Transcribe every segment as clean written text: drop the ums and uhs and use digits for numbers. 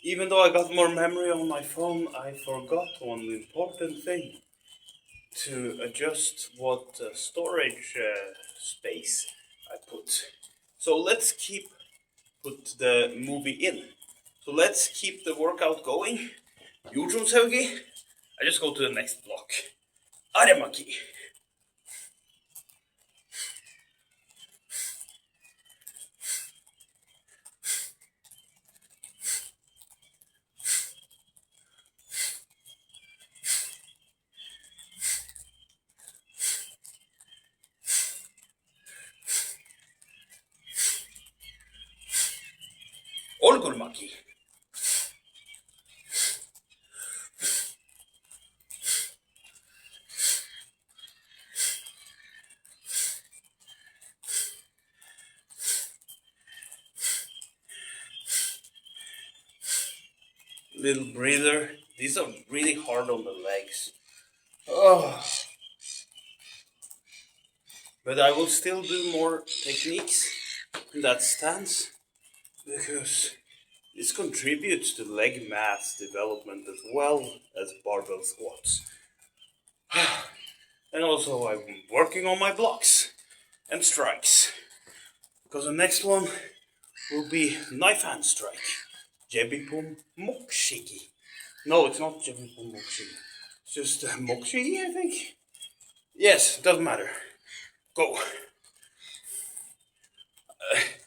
Even though I got more memory on my phone, I forgot one important thing to adjust what storage space I put. So let's put the movie in. So let's keep the workout going. Jujunshaugi. I just go to the next block. Aremaki. Olgurmaki. Little breather. These are really hard on the legs. Oh. But I will still do more techniques in that stance because this contributes to leg mass development as well as barbell squats. And also I'm working on my blocks and strikes. Because the next one will be knife hand strike. Jebipum Mokshigi. No, it's not Jebipum Mokshigi. It's just Mokshigi, I think. Yes, doesn't matter. Go.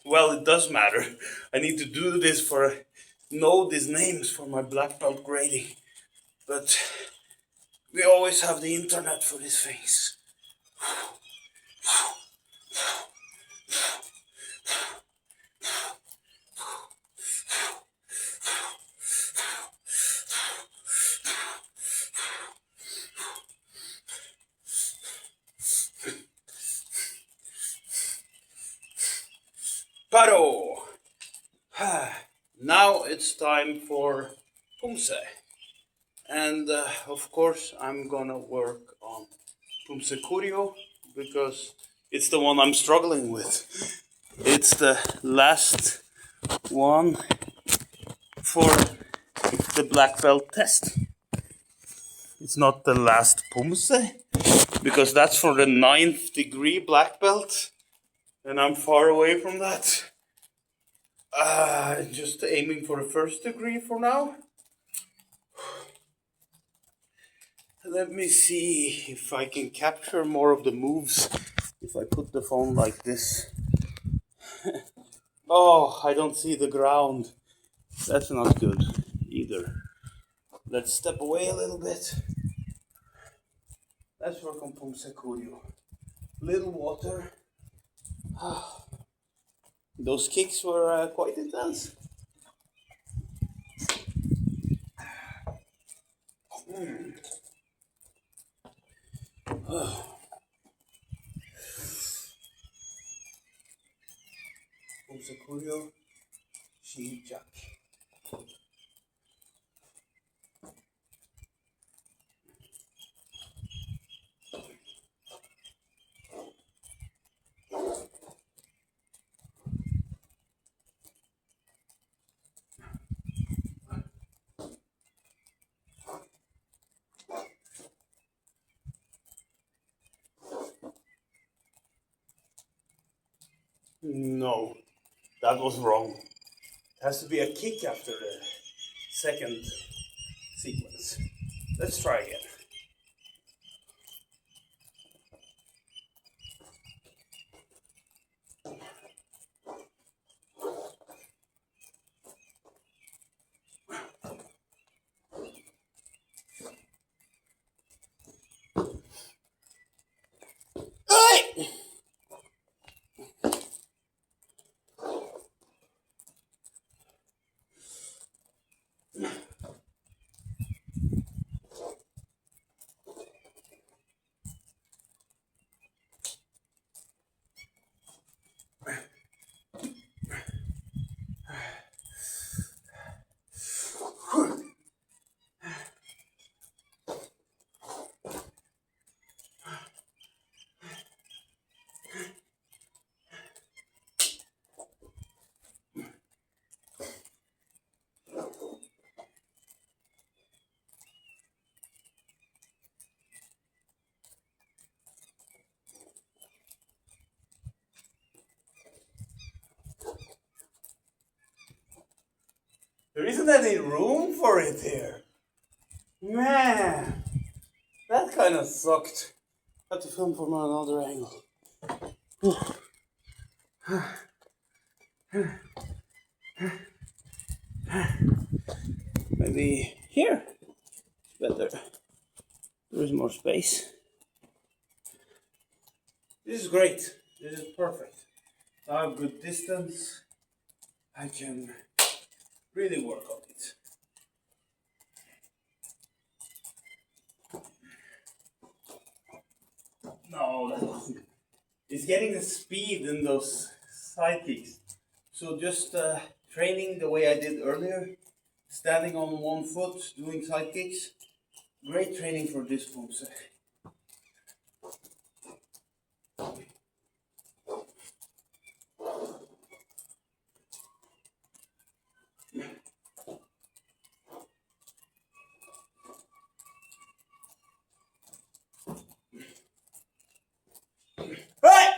Well, it does matter. I need to do this know these names for my black belt grading. But we always have the internet for these things. Paro! Now it's time for Pumse. And of course, I'm gonna work on Pumse Kurio because it's the one I'm struggling with. It's the last one for the black belt test. It's not the last Pumse because that's for the 9th degree black belt, and I'm far away from that. Just aiming for the 1st degree for now. Let me see if I can capture more of the moves if I put the phone like this. Oh, I don't see the ground. That's not good either. Let's step away a little bit. Let's work on Pumse Kurio. Little water. Those kicks were quite intense. Pumse Kurio, Shijak. No, that was wrong. It has to be a kick after the second sequence. Let's try again. Hey! There isn't any room for it here. Man, that kind of sucked. Have to film from another angle. Maybe here. Better. There is more space. This is great. This is perfect. I have good distance. I can really work on it. No, that wasn't. It's getting the speed in those side kicks. So just training the way I did earlier, standing on one foot, doing side kicks. Great training for this pumse. Hey!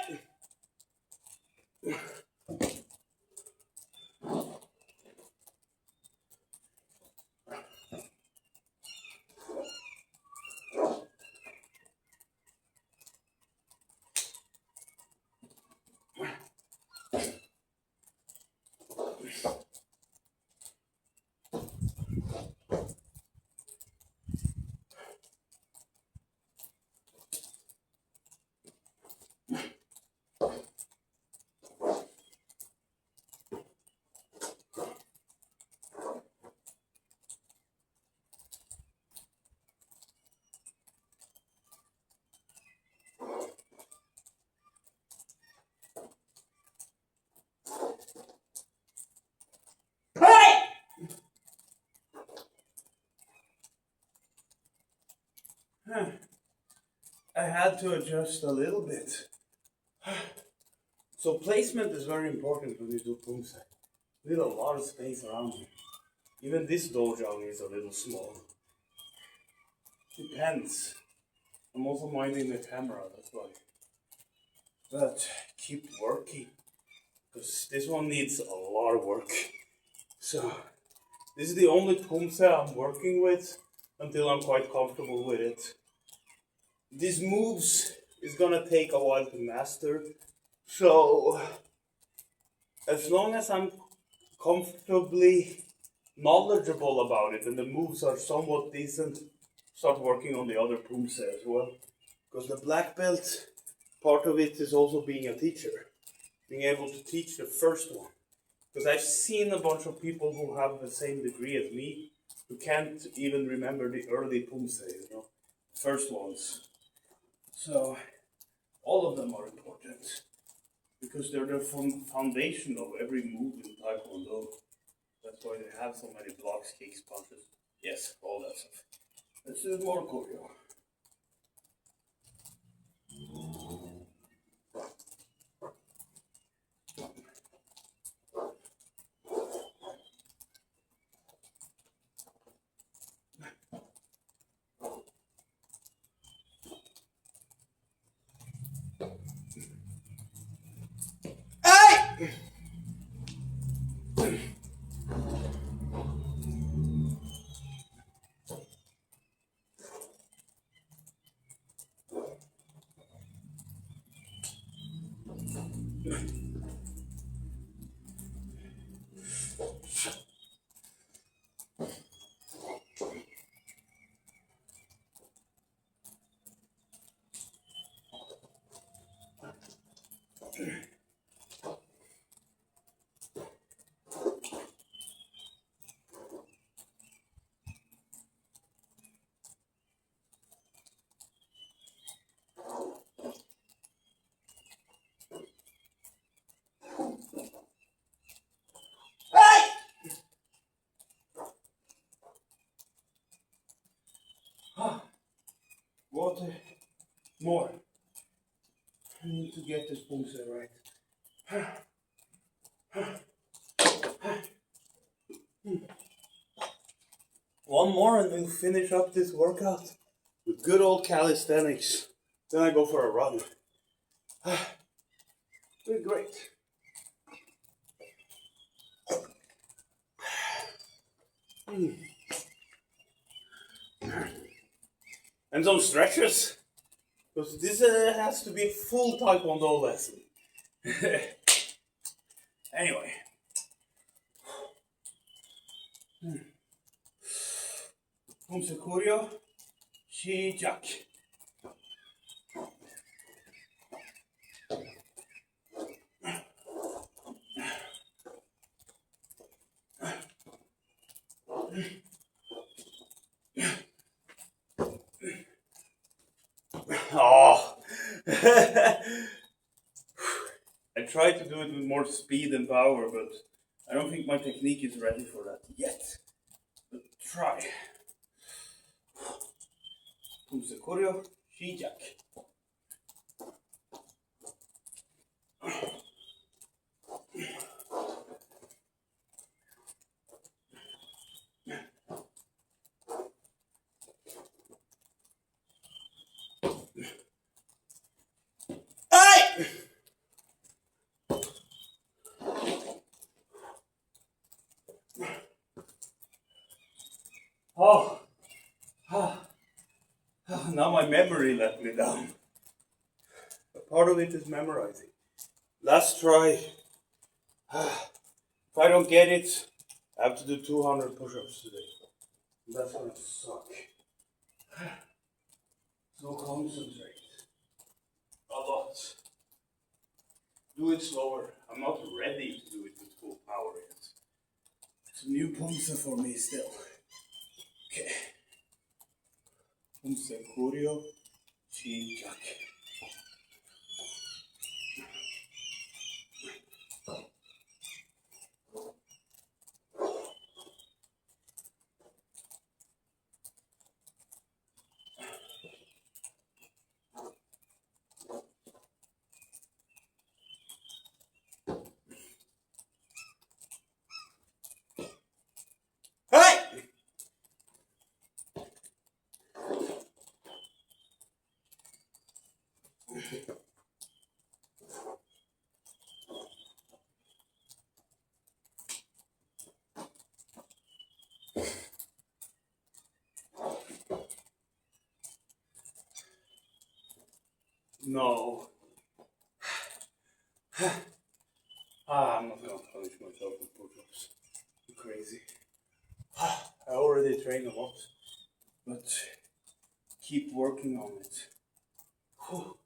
I had to adjust a little bit. So placement is very important when you do pumse. Need a lot of space around you. Even this dojang is a little small. Depends. I'm also minding the camera, that's why. But keep working. Because this one needs a lot of work. So this is the only pumse I'm working with until I'm quite comfortable with it. These moves is gonna take a while to master. So as long as I'm comfortably knowledgeable about it and the moves are somewhat decent, start working on the other pumse as well. Because the black belt, part of it is also being a teacher. Being able to teach the first one. Because I've seen a bunch of people who have the same degree as me who can't even remember the early pumse, first ones. So all of them are important because they're the foundation of every move in Taekwondo. That's why they have so many blocks, kicks, punches. Yes, all that stuff. Let's do more choreo. Water. More. I need to get this pumse right. One more and we'll finish up this workout with good old calisthenics. Then I go for a run. Doing great. And some stretches. Because this has to be a full Taekwondo lesson. Anyway. Pumse Koryo, Shijak. Oh. I tried to do it with more speed and power, but I don't think my technique is ready for that yet. But try. Pumse Koryo, Shijak. Hey! Oh. Now my memory let me down. A part of it is memorizing. Last try. If I don't get it, I have to do 200 push-ups today. That's gonna suck. So concentrate. A lot. Do it slower. I'm not ready to do it with full power yet. It's a new Pumse for me still. Okay. Pumse Koryo, Shijak. Hey! No. I'm not gonna punish myself with push-ups. I'm crazy. I already train a lot, but keep working on it. Whew.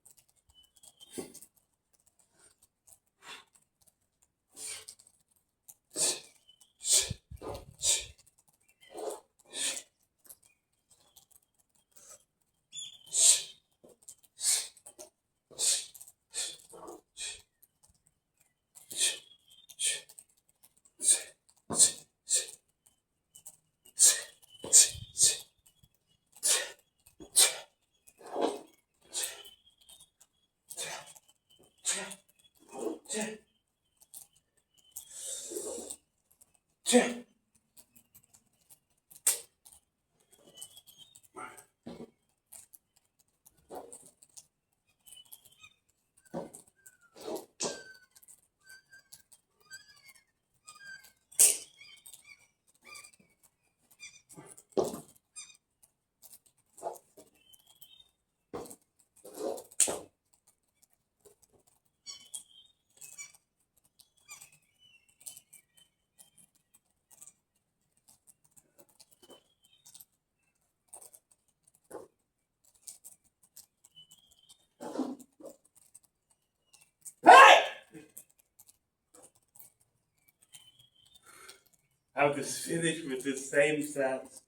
I'll just finish with the same stance.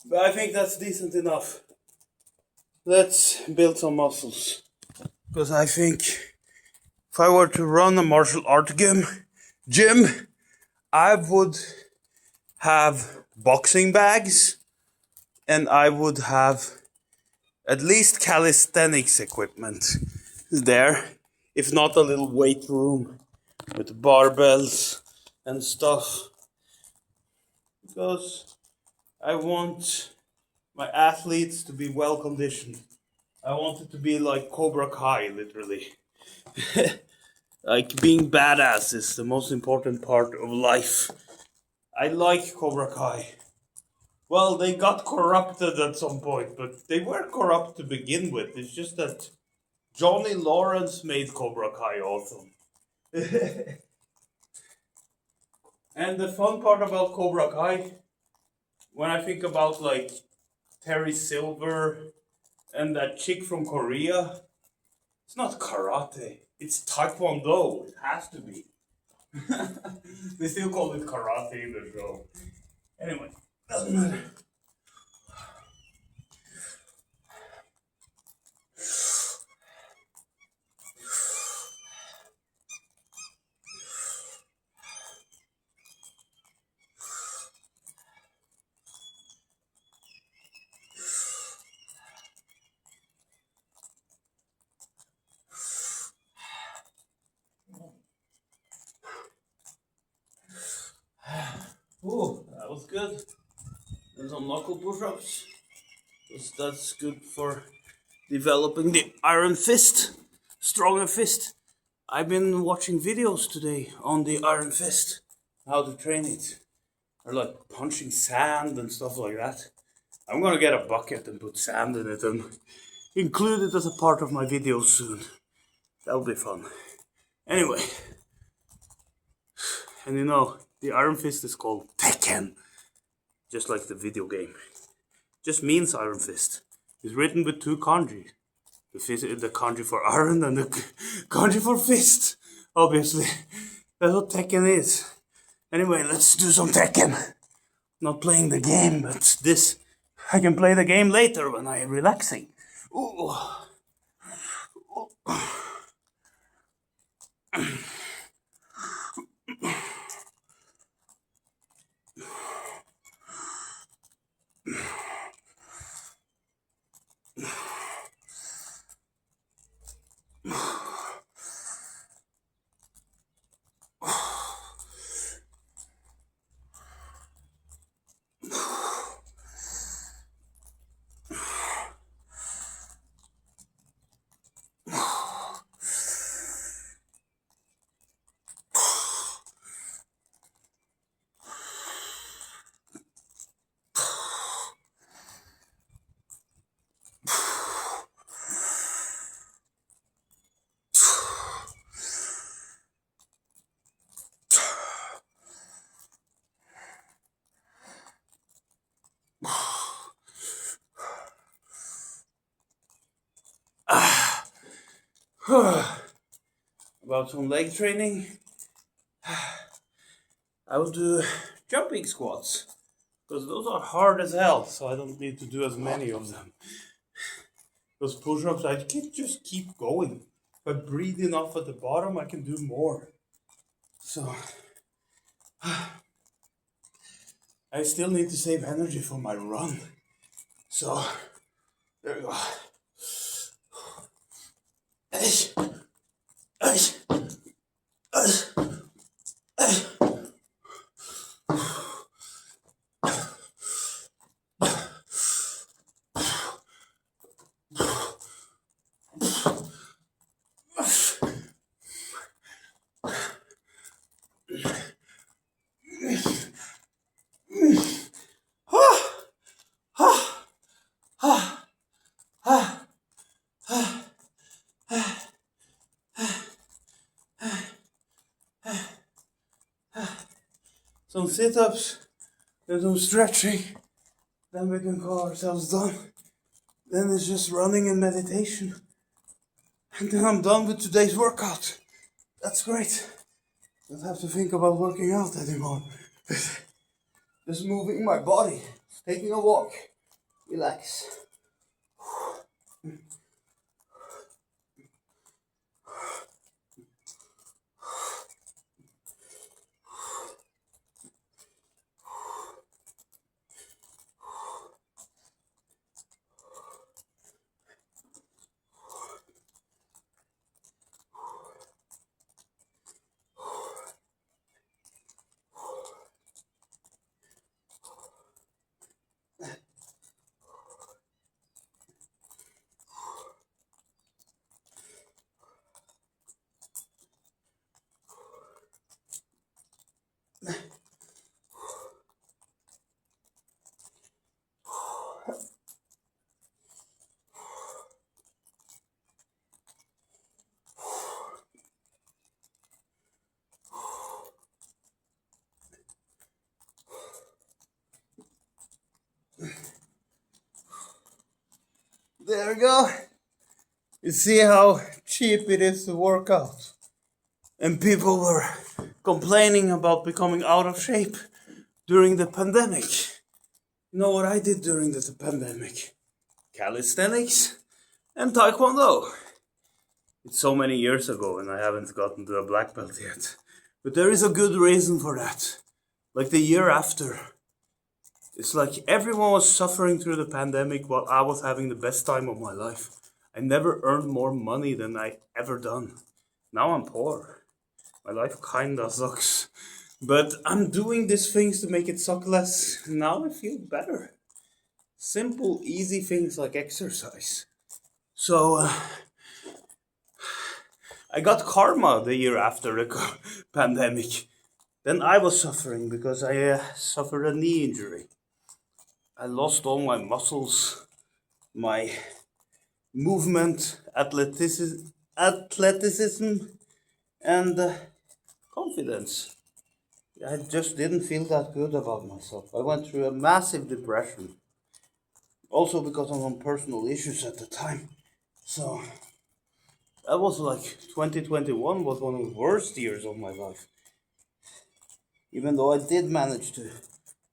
But I think that's decent enough. Let's build some muscles. Because I think if I were to run a martial art gym, I would have boxing bags and I would have at least calisthenics equipment there. If not a little weight room with barbells and stuff. Because I want my athletes to be well conditioned. I want it to be like Cobra Kai, literally. Like being badass is the most important part of life. I like Cobra Kai. Well, they got corrupted at some point, but they were corrupt to begin with. It's just that Johnny Lawrence made Cobra Kai awesome. And the fun part about Cobra Kai, when I think about like Terry Silver and that chick from Korea, it's not karate. It's taekwondo. It has to be. They still call it karate in the show. Anyway, doesn't matter. Ooh, that was good. And some knuckle push-ups. That's good for developing the iron fist, stronger fist. I've been watching videos today on the iron fist, how to train it. Or like punching sand and stuff like that. I'm gonna get a bucket and put sand in it and include it as a part of my videos soon. That'll be fun. Anyway, and you know, the iron fist is called Tekken, just like the video game. Just means iron fist. It's written with two kanji. The kanji for iron and the kanji for fist. Obviously, that's what Tekken is. Anyway, let's do some Tekken. Not playing the game, but this I can play the game later when I'm relaxing. Ooh. About some leg training, I will do jumping squats because those are hard as hell, so I don't need to do as many of them. Those push-ups, I can just keep going. If I breathe enough at the bottom, I can do more. So I still need to save energy for my run. So there we go. Some sit-ups, then some stretching, then we can call ourselves done. Then it's just running and meditation. And then I'm done with today's workout. That's great. Don't have to think about working out anymore. Just moving my body, taking a walk, relax. There we go. You see how cheap it is to work out. And people were complaining about becoming out of shape during the pandemic. You know what I did during the pandemic? Calisthenics and Taekwondo. It's so many years ago and I haven't gotten to a black belt yet. But there is a good reason for that. Like the year after. It's like everyone was suffering through the pandemic while I was having the best time of my life. I never earned more money than I ever done. Now I'm poor. My life kinda sucks. But I'm doing these things to make it suck less. Now I feel better. Simple, easy things like exercise. So, I got karma the year after the pandemic. Then I was suffering because I suffered a knee injury. I lost all my muscles, my movement, athleticism, and confidence. I just didn't feel that good about myself. I went through a massive depression. Also because of some personal issues at the time. So that was like 2021 was one of the worst years of my life. Even though I did manage to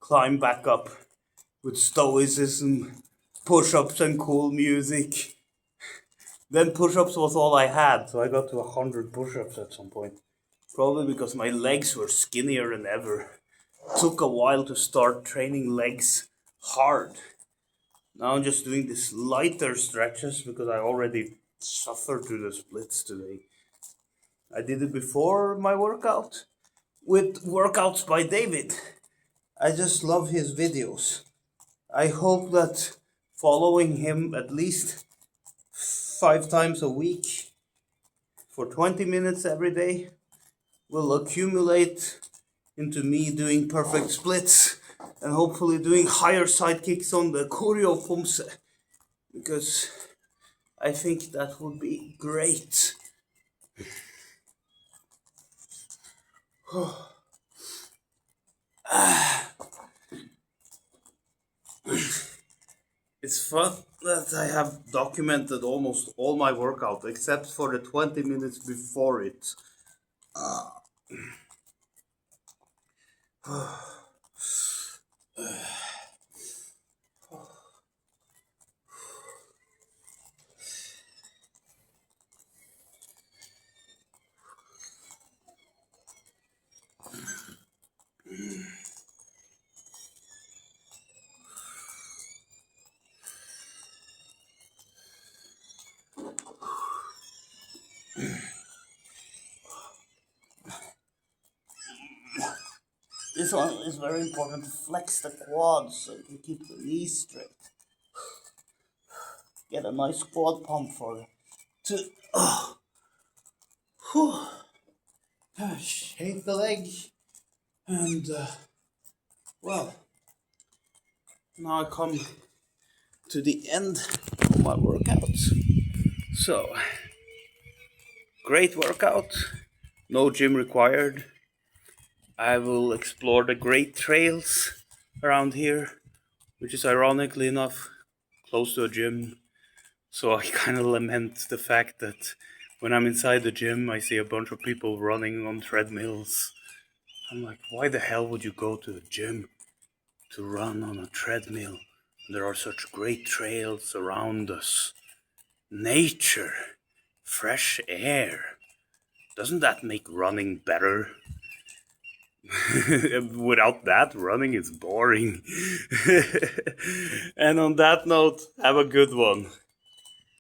climb back up with stoicism, push-ups and cool music. Then push-ups was all I had, so I got to 100 push-ups at some point. Probably because my legs were skinnier than ever. Took a while to start training legs hard. Now I'm just doing these lighter stretches because I already suffered through the splits today. I did it before my workout with Workouts by David. I just love his videos. I hope that following him at least 5 times a week for 20 minutes every day will accumulate into me doing perfect splits and hopefully doing higher side kicks on the Choreo Pumse, because I think that would be great. It's fun that I have documented almost all my workout except for the 20 minutes before it. This one is very important to flex the quads so you can keep the knees straight. Get a nice quad pump for it. Shake the leg. And, well, now I come to the end of my workout. So, great workout, no gym required. I will explore the great trails around here, which is ironically enough close to a gym. So I kind of lament the fact that when I'm inside the gym, I see a bunch of people running on treadmills. I'm like, why the hell would you go to a gym to run on a treadmill? There are such great trails around us. Nature, fresh air. Doesn't that make running better? Without that, running is boring. And on that note, have a good one.